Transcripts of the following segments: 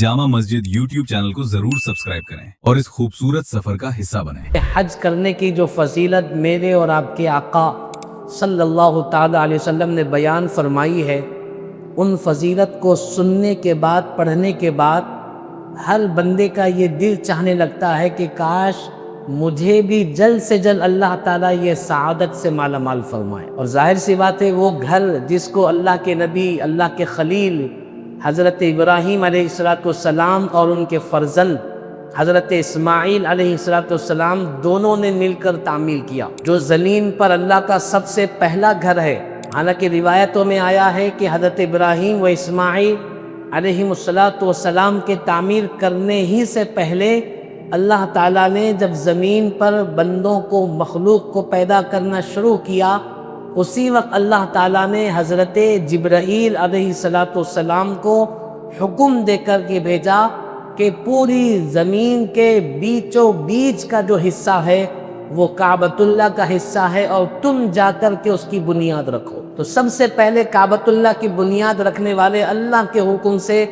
Jama Masjid YouTube channel को जरूर subscribe करें और इस खूबसूरत सफर का हिस्सा बनें। हज करने की जो फजीलत मेरे और आपके आका सल्लल्लाहु ताला अलैहि वसल्लम ने बयान फरमाई है, उन फजीलत को सुनने के बाद, पढ़ने के बाद हर बंदे का ये दिल चाहने लगता है कि काश मुझे भी जल्द से जल्द अल्लाह ताला ये सआदत से माला माल फरमाए। और जाहिर सी बात है, वो घर जिसको अल्लाह के नबी, अल्लाह के खलील हज़रत इब्राहीम अलैहिस्सलाम और उनके फ़र्जंद हज़रत इस्माईल अलैहिस्सलाम दोनों ने मिलकर तामीर किया, जो ज़मीन पर अल्लाह का सबसे पहला घर है। हालांकि रिवायतों में आया है कि हज़रत इब्राहीम व इस्माईल अलैहिमुस्सलाम के तामीर करने ही से पहले अल्लाह ताला ने जब ज़मीन पर बंदों को, मखलूक को पैदा करना शुरू किया, उसी वक्त अल्लाह ताला ने हज़रत जिब्राईल अलैहिस्सलाम को हुक्म देकर के भेजा कि पूरी ज़मीन के बीचों बीच का जो हिस्सा है वो काबतुल्लाह का हिस्सा है और तुम जाकर के उसकी बुनियाद रखो। तो सबसे पहले काबतुल्लाह की बुनियाद रखने वाले अल्लाह के हुक्म से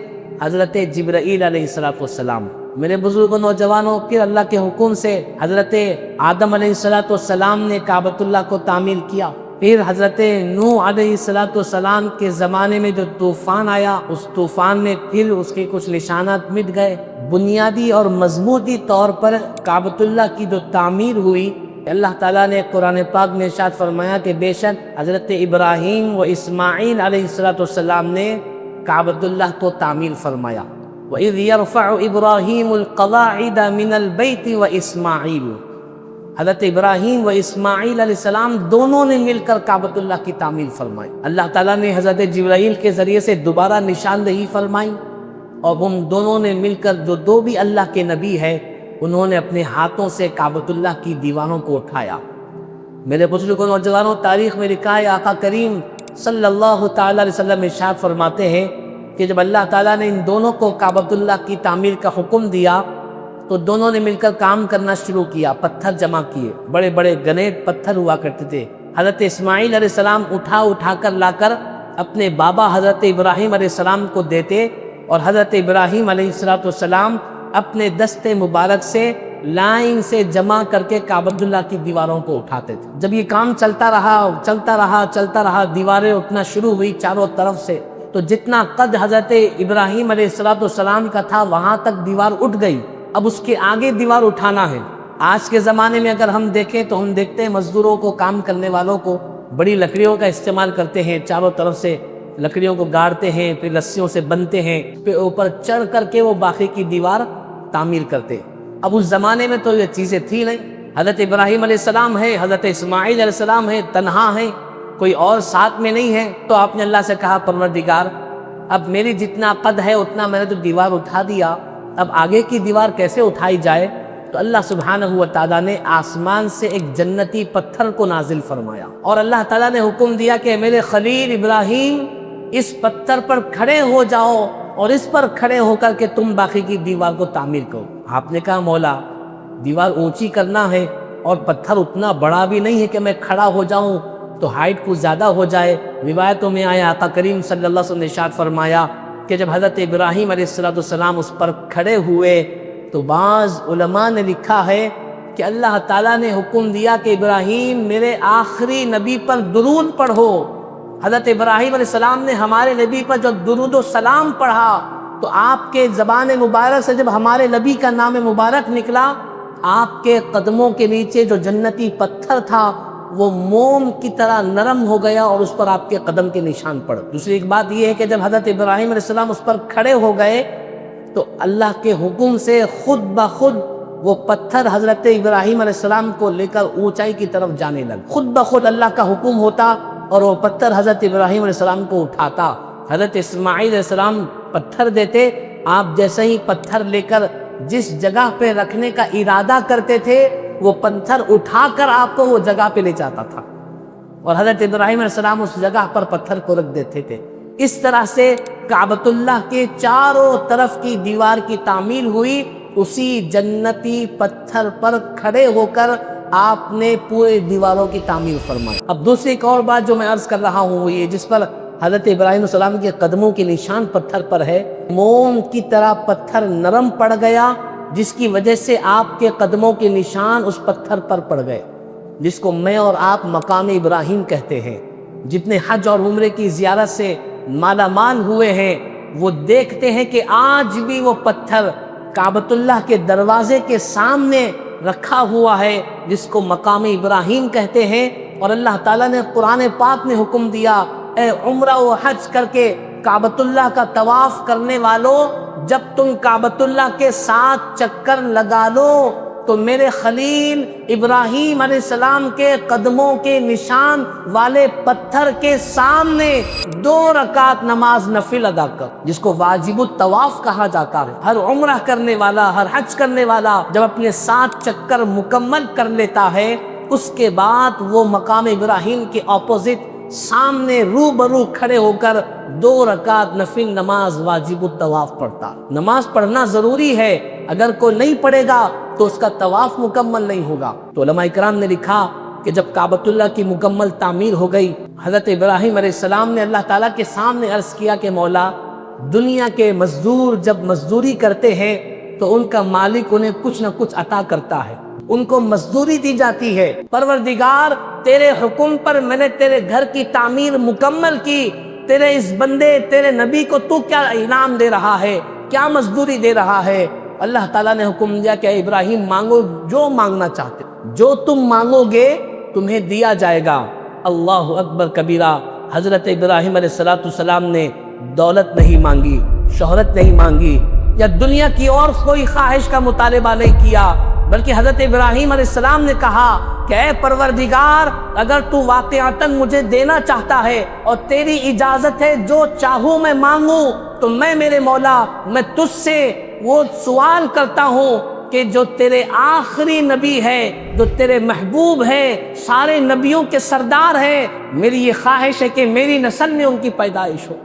हज़रत जिब्राईल अलैहिस्सलाम। मेरे बुजुर्गों, नौजवानों, फिर अल्लाह के हुक्म से हज़रत आदम अलैहिस्सलाम ने काबतुल्लाह को तामीर किया। फिर हज़रत नूह अलैहिस्सलाम के ज़माने में जो तूफ़ान आया, उस तूफ़ान में फिर उसके कुछ निशानात मिट गए। बुनियादी और मजबूती तौर पर काबतुल्लाह की जो तामीर हुई, अल्लाह ताला ने कुरान पाक में इरशाद फरमाया कि बेशक हज़रत इब्राहीम व इस्माईल अलैहिस्सलाम ने काबतुल्लाह को तामीर फरमाया। वइज़ यरफ़अु इब्राहीमुल क़वाइद मिनल बैति व इस्माईल, हज़रत इब्राहीम व इस्माईल अलैहिस्सलाम दोनों ने मिलकर काबतुल्लाह की तामीर फरमाई। अल्लाह ताला ने हज़रत जिब्राईल के ज़रिए से दोबारा निशानदही फरमाई और हम दोनों ने मिलकर, जो दो भी अल्लाह के नबी है, उन्होंने अपने हाथों से काबतुल्लाह की दीवारों को उठाया। मेरे बुजुर्गों, नौजवानों, तारीख़ में लिखा है, आका करीम सल्लल्लाहु ताला अलैहि वसल्लम इरशाद फरमाते हैं कि जब अल्लाह ताला ने इन दोनों को काबतुल्लाह की तामीर का हुक्म दिया तो दोनों ने मिलकर काम करना शुरू किया। पत्थर जमा किए, बड़े बड़े ग्रेनाइट पत्थर हुआ करते थे। हज़रत इस्माईल अलैहिस्सलाम उठा कर लाकर अपने बाबा हज़रत इब्राहीम अलैहिस्सलाम को देते और हज़रत इब्राहीम अलैहिस्सलाम अपने दस्ते मुबारक से लाइन से जमा करके काबतुल्लाह की दीवारों को उठाते थे। जब ये काम चलता रहा, दीवारें उठना शुरू हुई चारों तरफ से, तो जितना कद हज़रत इब्राहीम अलैहिस्सलाम का था वहाँ तक दीवार उठ गई। अब उसके आगे दीवार उठाना है। आज के ज़माने में अगर हम देखें तो हम देखते हैं मज़दूरों को, काम करने वालों को बड़ी लकड़ियों का इस्तेमाल करते हैं, चारों तरफ से लकड़ियों को गाड़ते हैं, फिर रस्सियों से बंधते हैं, फिर ऊपर चढ़ करके वो बाकी की दीवार तामीर करते। अब उस ज़माने में तो ये चीज़ें थी नहीं। हज़रत इब्राहीम अलैहिस्सलाम है, हज़रत इस्माईल अलैहिस्सलाम है, तन्हा है, कोई और साथ में नहीं है। तो आपने अल्लाह से कहा, परवरदिगार, अब मेरी जितना कद है उतना मैंने तो दीवार उठा दिया, अब आगे की दीवार कैसे उठाई जाए? तो अल्लाह सुब्हानहू व तआला ने आसमान से एक जन्नती पत्थर को नाजिल फरमाया और अल्लाह ताला ने हुक्म दिया कि मेरे खलील इब्राहीम, इस पत्थर पर खड़े हो जाओ और इस पर खड़े होकर के तुम बाकी की दीवार को तामीर करो। आपने कहा, मौला, दीवार ऊंची करना है और पत्थर उतना बड़ा भी नहीं है कि मैं खड़ा हो जाऊं तो हाइट कुछ ज़्यादा हो जाए। रिवायतों में आया, आका करीम सल्लल्लाहु अलैहि वसल्लम ने इरशाद फरमाया कि जब हज़रत इब्राहीम अलैहिस्सलाम उस पर खड़े हुए तो बाज़ उलमा ने लिखा है कि अल्लाह ताला ने हुक्म दिया कि इब्राहीम, मेरे आखिरी नबी पर दुरूद पढ़ो। हज़रत इब्राहीम अलैहिस्सलाम ने हमारे नबी पर जब दुरूद व सलाम पढ़ा तो आपके ज़बान मुबारक से जब हमारे नबी का नाम मुबारक निकला, आपके कदमों के नीचे जो जन्नती पत्थर था वो मोम की तरह नरम हो गया और उस पर आपके कदम के निशान पड़े। दूसरी एक बात यह है कि जब हज़रत इब्राहीम अलैहिस्सलाम उस पर खड़े हो गए तो अल्लाह के हुक्म से खुद ब खुद वो पत्थर हज़रत इब्राहीम अलैहिस्सलाम को लेकर ऊंचाई की तरफ जाने लगा। खुद ब खुद अल्लाह का हुक्म होता और वो पत्थर हज़रत इब्राहीम अलैहिस्सलाम को उठाता। हज़रत इस्माईल अलैहिस्सलाम पत्थर देते, आप जैसे ही पत्थर लेकर जिस जगह पे रखने का इरादा करते थे वो पत्थर उठाकर आपको वो जगह पे ले जाता था और हज़रत इब्राहीम अलैहिस्सलाम उस जगह पर पत्थर को रख देते थे। इस तरह से काबतुल्लाह के चारों तरफ की दीवार की तामीर हुई। उसी जन्नती पत्थर पर खड़े होकर आपने पूरे दीवारों की तामीर फरमाई। अब दूसरी एक और बात जो मैं अर्ज कर रहा हूँ वो ये, जिस पर حضرت ابراہیم علیہ السلام کے قدموں کے نشان پتھر پر ہے، موم کی طرح پتھر نرم پڑ گیا، جس کی وجہ سے آپ کے قدموں کے نشان اس پتھر پر پڑ گئے، جس کو میں اور آپ مقام ابراہیم کہتے ہیں۔ جتنے حج اور عمرے کی زیارت سے مالا مال ہوئے ہیں وہ دیکھتے ہیں کہ آج بھی وہ پتھر کعبۃ اللہ کے دروازے کے سامنے رکھا ہوا ہے، جس کو مقام ابراہیم کہتے ہیں۔ اور اللہ تعالیٰ نے قرآن پاک میں حکم دیا، اے عمرہ و حج کر کے کعبۃ اللہ کا طواف کرنے والوں، جب تم کعبۃ اللہ کے 7 چکر لگا لو تو میرے خلیل ابراہیم علیہ السلام کے قدموں کے نشان والے پتھر کے سامنے 2 رکعت نماز نفل ادا کر، جس کو واجب الطواف کہا جاتا ہے۔ ہر عمرہ کرنے والا، ہر حج کرنے والا جب اپنے 7 چکر مکمل کر لیتا ہے، اس کے بعد وہ مقام ابراہیم کے اپوزٹ سامنے روبرو کھڑے ہو کر 2 رکعت نفل نماز واجب الطواف پڑھتا۔ نماز پڑھنا ضروری ہے، اگر کوئی نہیں پڑھے گا تو اس کا طواف مکمل نہیں ہوگا۔ تو علماء کرام نے لکھا کہ جب کعبۃ اللہ کی مکمل تعمیر ہو گئی، حضرت ابراہیم علیہ السلام نے اللہ تعالیٰ کے سامنے عرض کیا کہ مولا، دنیا کے مزدور جب مزدوری کرتے ہیں تو ان کا مالک انہیں کچھ نہ کچھ عطا کرتا ہے، ان کو مزدوری دی جاتی ہے۔ پروردگار، تیرے حکم پر میں نے تیرے گھر کی تعمیر مکمل کی، تیرے اس بندے، تیرے نبی کو تو کیا انعام دے رہا ہے، کیا مزدوری دے رہا ہے؟ اللہ تعالیٰ نے حکم دیا کہ ابراہیم مانگو جو مانگنا چاہتے، جو تم مانگو گے تمہیں دیا جائے گا۔ اللہ اکبر کبیرہ۔ حضرت ابراہیم علیہ السلام نے دولت نہیں مانگی، شہرت نہیں مانگی، یا دنیا کی اور کوئی خواہش کا مطالبہ نہیں کیا، بلکہ حضرت ابراہیم علیہ السلام نے کہا کہ اے پروردگار، اگر تو واقعتاً مجھے دینا چاہتا ہے اور تیری اجازت ہے جو چاہوں میں مانگوں، تو میں میرے مولا، میں تجھ سے وہ سوال کرتا ہوں کہ جو تیرے آخری نبی ہے، جو تیرے محبوب ہے، سارے نبیوں کے سردار ہے، میری یہ خواہش ہے کہ میری نسل میں ان کی پیدائش ہو،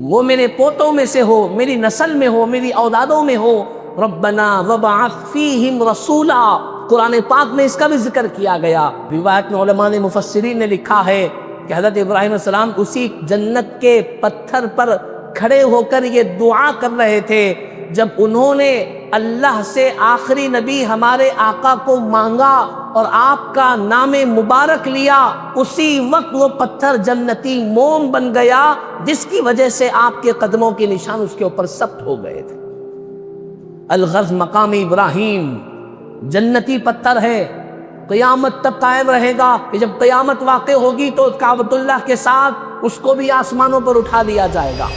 وہ میرے پوتوں میں سے ہو، میری نسل میں ہو، میری اولادوں میں ہو۔ ربنا وبعث فیہم رسولا، قرآن پاک میں اس کا بھی ذکر کیا گیا۔ روایت میں علماء نے، مفسرین نے لکھا ہے کہ حضرت ابراہیم علیہ السلام اسی جنت کے پتھر پر کھڑے ہو کر یہ دعا کر رہے تھے جب انہوں نے اللہ سے آخری نبی ہمارے آقا کو مانگا اور آپ کا نام مبارک لیا، اسی وقت وہ پتھر جنتی موم بن گیا، جس کی وجہ سے آپ کے قدموں کے نشان اس کے اوپر ثبت ہو گئے تھے۔ الغرض مقام ابراہیم جنتی پتھر ہے، قیامت تک قائم رہے گا، کہ جب قیامت واقع ہوگی تو کعبۃ اللہ کے ساتھ اس کو بھی آسمانوں پر اٹھا لیا جائے گا۔